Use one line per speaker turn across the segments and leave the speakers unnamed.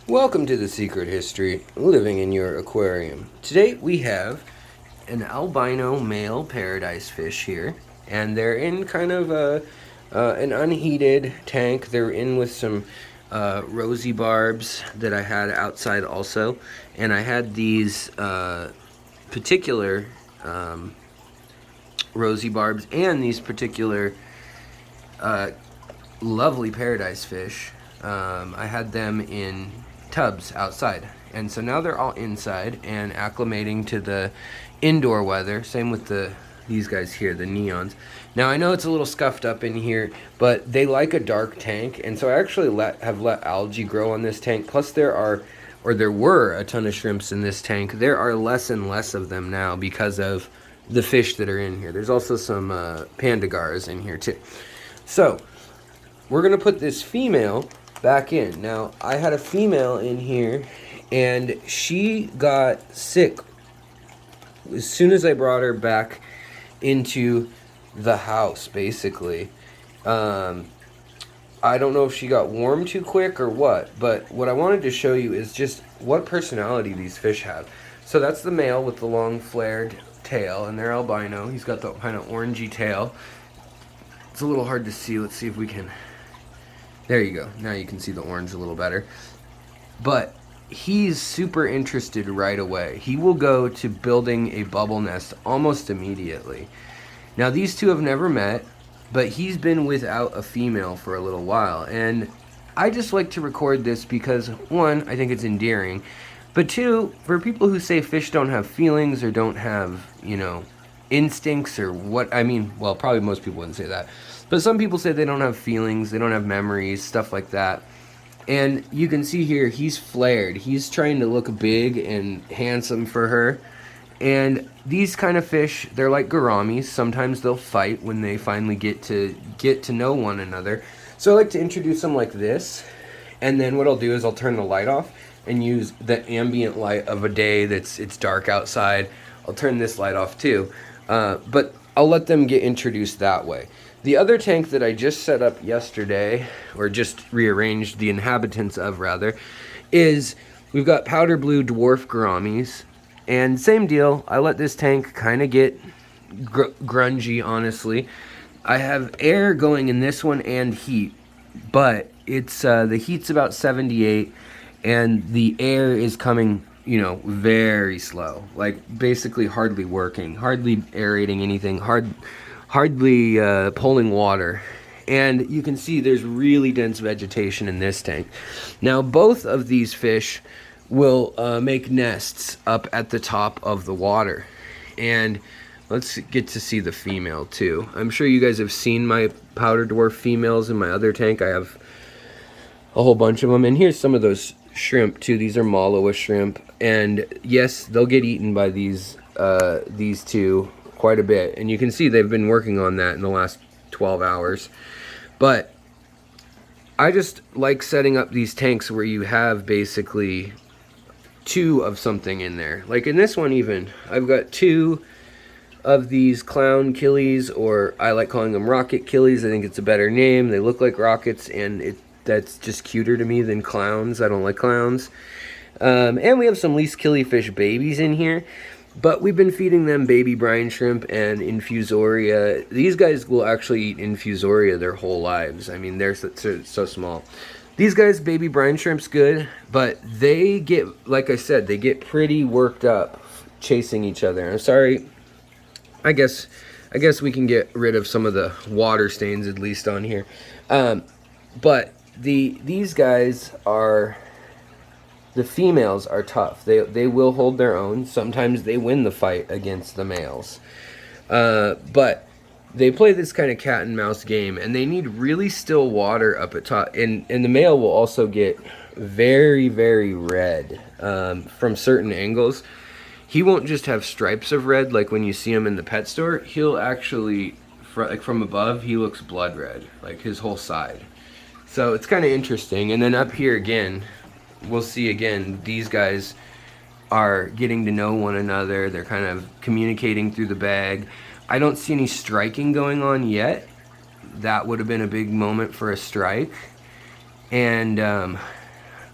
Welcome to the Secret History, living in your aquarium. Today we have an albino male paradise fish here, and they're in kind of an unheated tank. They're in with some rosy barbs that I had outside also, and I had these particular rosy barbs and these particular lovely paradise fish. I had them in tubs outside, and so now they're all inside and acclimating to the indoor weather. Same with these guys here, the neons. Now I know it's a little scuffed up in here, but they like a dark tank, and so I actually have let algae grow on this tank. Plus there were a ton of shrimps in this tank. There are less and less of them now because of the fish that are in here. There's also some pandagars in here too. So we're gonna put this female back in. Now, I had a female in here, and she got sick as soon as I brought her back into the house, basically. I don't know if she got warm too quick or what, but what I wanted to show you is just what personality these fish have. So that's the male with the long flared tail, and they're albino. He's got the kind of orangey tail. It's a little hard to see. Let's see if we can... There you go. Now you can see the orange a little better. But he's super interested right away. He will go to building a bubble nest almost immediately. Now these two have never met, but he's been without a female for a little while. And I just like to record this because, one, I think it's endearing. But two, for people who say fish don't have feelings or don't have, instincts or what, well, probably most people wouldn't say that. But some people say they don't have feelings, they don't have memories, stuff like that. And you can see here, he's flared. He's trying to look big and handsome for her. And these kind of fish, they're like gouramis. Sometimes they'll fight when they finally get to know one another. So I like to introduce them like this. And then what I'll do is I'll turn the light off and use the ambient light of a day it's dark outside. I'll turn this light off too. But I'll let them get introduced that way. The other tank that I just set up yesterday, or just rearranged the inhabitants of rather, is we've got powder blue dwarf gouramis. And same deal, I let this tank kind of get grungy, honestly. I have air going in this one and heat, but it's the heat's about 78 and the air is coming, very slow, like basically hardly working, hardly aerating anything, hardly pulling water. And you can see there's really dense vegetation in this tank. Now both of these fish will make nests up at the top of the water. And let's get to see the female too. I'm sure you guys have seen my powder dwarf females in my other tank. I have a whole bunch of them, and here's some of those shrimp too. These are Malawa shrimp, and yes, they'll get eaten by these two quite a bit, and you can see they've been working on that in the last 12 hours. But I just like setting up these tanks where you have basically two of something in there. Like in this one even, I've got two of these clown killies, or I like calling them rocket killies. I think it's a better name. They look like rockets, and that's just cuter to me than clowns. I don't like clowns. And we have some least killifish babies in here. But we've been feeding them baby brine shrimp and infusoria. These guys will actually eat infusoria their whole lives. I mean, they're so small. These guys, baby brine shrimp's good, but they get, like I said, they get pretty worked up chasing each other. I'm sorry. I guess we can get rid of some of the water stains at least on here. But these guys are... The females are tough. They will hold their own. Sometimes they win the fight against the males. But they play this kind of cat and mouse game, and they need really still water up at top. And the male will also get very, very red from certain angles. He won't just have stripes of red like when you see him in the pet store. He'll actually, like from above, he looks blood red, like his whole side. So it's kind of interesting. And then up here again, we'll see again, these guys are getting to know one another. They're kind of communicating through the bag. I don't see any striking going on yet. That would have been a big moment for a strike. And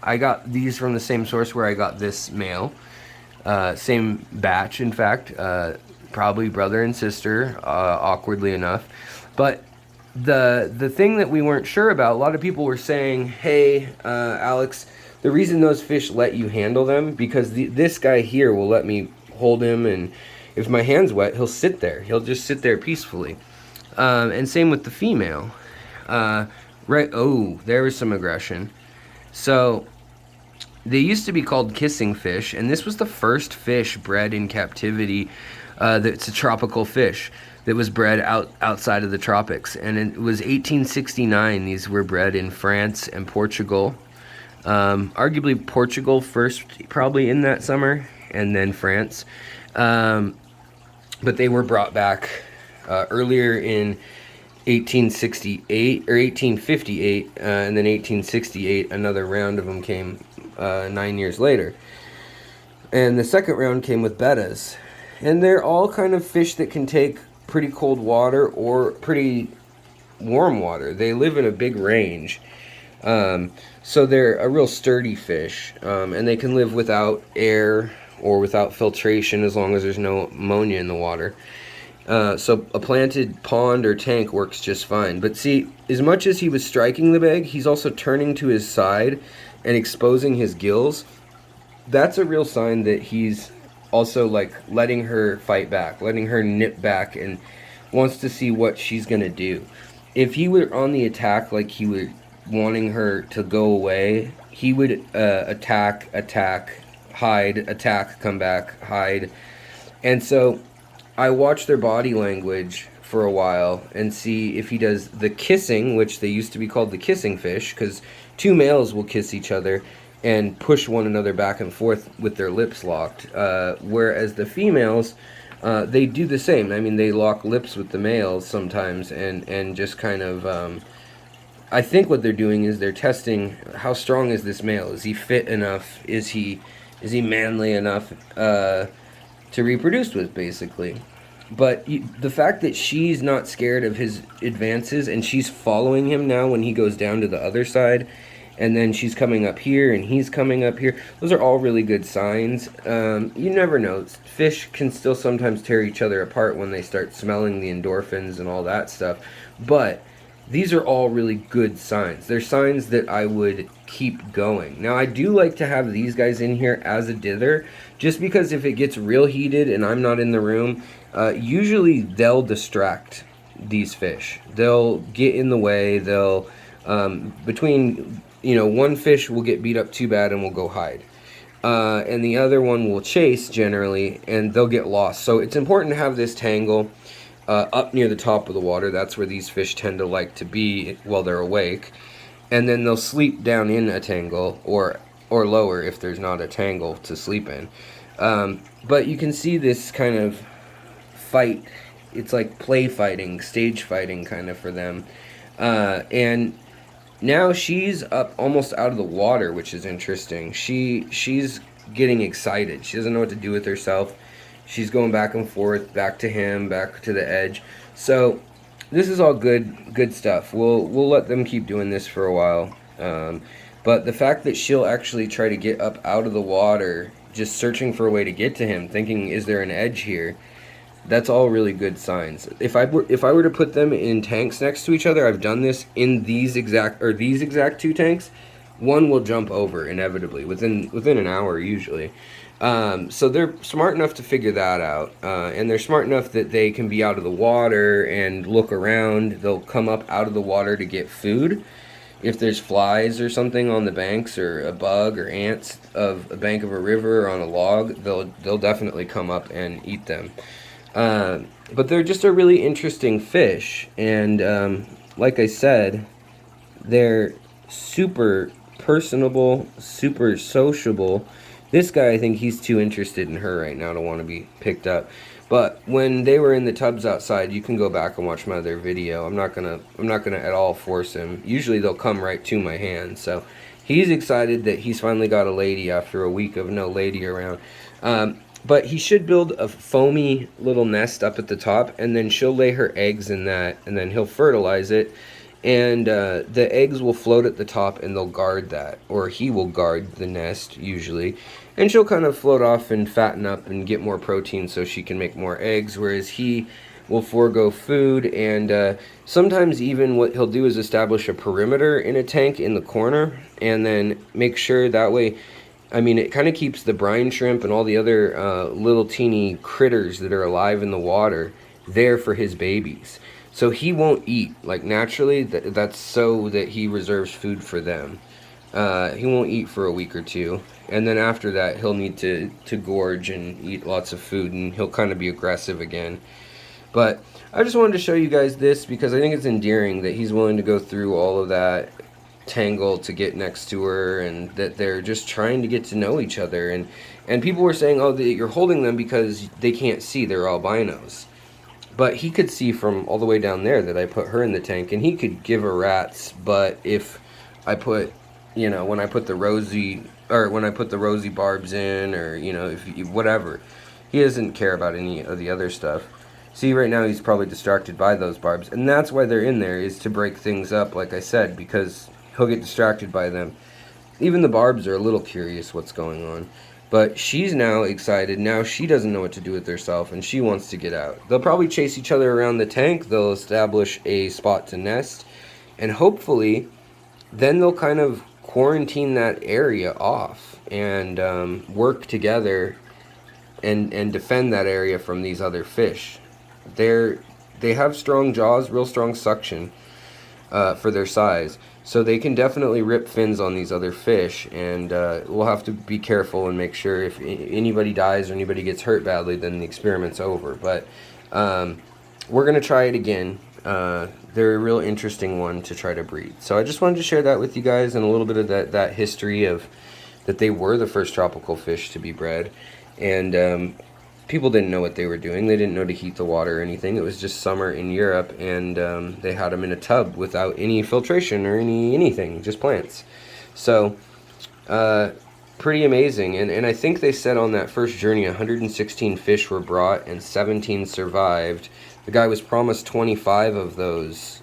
I got these from the same source where I got this male. Same batch, in fact. Probably brother and sister, awkwardly enough. But the thing that we weren't sure about, a lot of people were saying, hey, Alex, the reason those fish let you handle them, because this guy here will let me hold him, and if my hand's wet, he'll sit there. He'll just sit there peacefully. And same with the female. Right, oh, there was some aggression. So, they used to be called kissing fish, and this was the first fish bred in captivity that's a tropical fish that was bred outside of the tropics. And it was 1869. These were bred in France and Portugal. Arguably Portugal first, probably in that summer, and then France. But they were brought back earlier in 1868 or 1858, and then 1868 another round of them came 9 years later. And the second round came with bettas. And they're all kind of fish that can take pretty cold water or pretty warm water. They live in a big range. So they're a real sturdy fish. And they can live without air or without filtration as long as there's no ammonia in the water. So a planted pond or tank works just fine. But see, as much as he was striking the bag, he's also turning to his side and exposing his gills. That's a real sign that he's also like letting her fight back, letting her nip back, and wants to see what she's gonna do. If he were on the attack, like he were wanting her to go away, he would attack, hide, attack, come back, hide. And so I watch their body language for a while and see if he does the kissing, which they used to be called the kissing fish, because two males will kiss each other and push one another back and forth with their lips locked, whereas the females, they do the same. I mean, they lock lips with the males sometimes, and just kind of, I think what they're doing is they're testing how strong is this male. Is he fit enough? Is he manly enough to reproduce with, basically? But the fact that she's not scared of his advances, and she's following him now when he goes down to the other side, and then she's coming up here and he's coming up here, those are all really good signs. You never know. Fish can still sometimes tear each other apart when they start smelling the endorphins and all that stuff. But these are all really good signs. They're signs that I would keep going. Now, I do like to have these guys in here as a dither, just because if it gets real heated and I'm not in the room, usually they'll distract these fish. They'll get in the way. They'll, between, one fish will get beat up too bad and will go hide. And the other one will chase generally, and they'll get lost. So it's important to have this tangle up near the top of the water. That's where these fish tend to like to be while they're awake. And then they'll sleep down in a tangle, or lower if there's not a tangle to sleep in. But you can see this kind of fight. It's like play fighting, stage fighting kind of for them. And now she's up almost out of the water, which is interesting. She's getting excited. She doesn't know what to do with herself. She's going back and forth, back to him, back to the edge. So this is all good stuff. We'll let them keep doing this for a while. But the fact that she'll actually try to get up out of the water, just searching for a way to get to him, thinking, is there an edge here? That's all really good signs. If I were to put them in tanks next to each other, I've done this in these exact two tanks, one will jump over inevitably within an hour usually. So they're smart enough to figure that out, and they're smart enough that they can be out of the water and look around. They'll come up out of the water to get food. If there's flies or something on the banks, or a bug or ants of a bank of a river or on a log, they'll definitely come up and eat them. But they're just a really interesting fish, and like I said, they're super personable, super sociable. This guy, I think he's too interested in her right now to want to be picked up. But when they were in the tubs outside, you can go back and watch my other video. I'm not gonna at all force him. Usually they'll come right to my hand. So he's excited that he's finally got a lady after a week of no lady around. But he should build a foamy little nest up at the top, and then she'll lay her eggs in that, and then he'll fertilize it. and the eggs will float at the top and they'll guard that, or he will guard the nest usually, and she'll kind of float off and fatten up and get more protein so she can make more eggs, whereas he will forego food. And sometimes even what he'll do is establish a perimeter in a tank in the corner and then make sure that way, I mean, it kind of keeps the brine shrimp and all the other little teeny critters that are alive in the water there for his babies. So he won't eat, like naturally, that's so that he reserves food for them. He won't eat for a week or two, and then after that he'll need to gorge and eat lots of food, and he'll kind of be aggressive again. But I just wanted to show you guys this because I think it's endearing that he's willing to go through all of that tangle to get next to her, and that they're just trying to get to know each other. And people were saying, oh, you're holding them because they can't see, they're albinos. But he could see from all the way down there that I put her in the tank, and he could give a rat's butt if I put, you know, when I put the rosy barbs in, or, you know, if whatever. He doesn't care about any of the other stuff. See, right now he's probably distracted by those barbs, and that's why they're in there, is to break things up, like I said, because he'll get distracted by them. Even the barbs are a little curious what's going on. But she's now excited. Now she doesn't know what to do with herself, and she wants to get out. They'll probably chase each other around the tank. They'll establish a spot to nest, and hopefully then they'll kind of quarantine that area off and work together and defend that area from these other fish. They have strong jaws, real strong suction for their size. So they can definitely rip fins on these other fish, and we'll have to be careful and make sure if anybody dies or anybody gets hurt badly, then the experiment's over. But we're going to try it again. They're a real interesting one to try to breed. So I just wanted to share that with you guys, and a little bit of that history of that they were the first tropical fish to be bred. And people didn't know what they were doing. They didn't know to heat the water or anything. It was just summer in Europe, and they had them in a tub without any filtration or anything, just plants. So pretty amazing. And I think they said on that first journey 116 fish were brought and 17 survived. The guy was promised 25 of those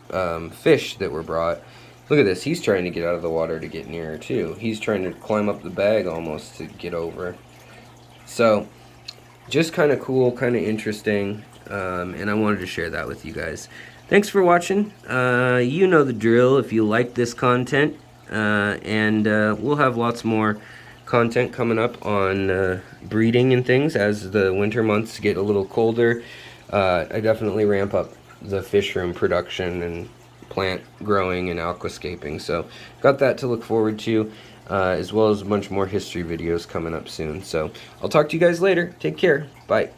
fish that were brought. Look at this. He's trying to get out of the water to get nearer too. He's trying to climb up the bag almost to get over. So just kind of cool, kind of interesting, and I wanted to share that with you guys. Thanks for watching. You know the drill if you like this content, and we'll have lots more content coming up on breeding and things as the winter months get a little colder. I definitely ramp up the fish room production and plant growing and aquascaping, so got that to look forward to. As well as a bunch more history videos coming up soon. So I'll talk to you guys later. Take care. Bye.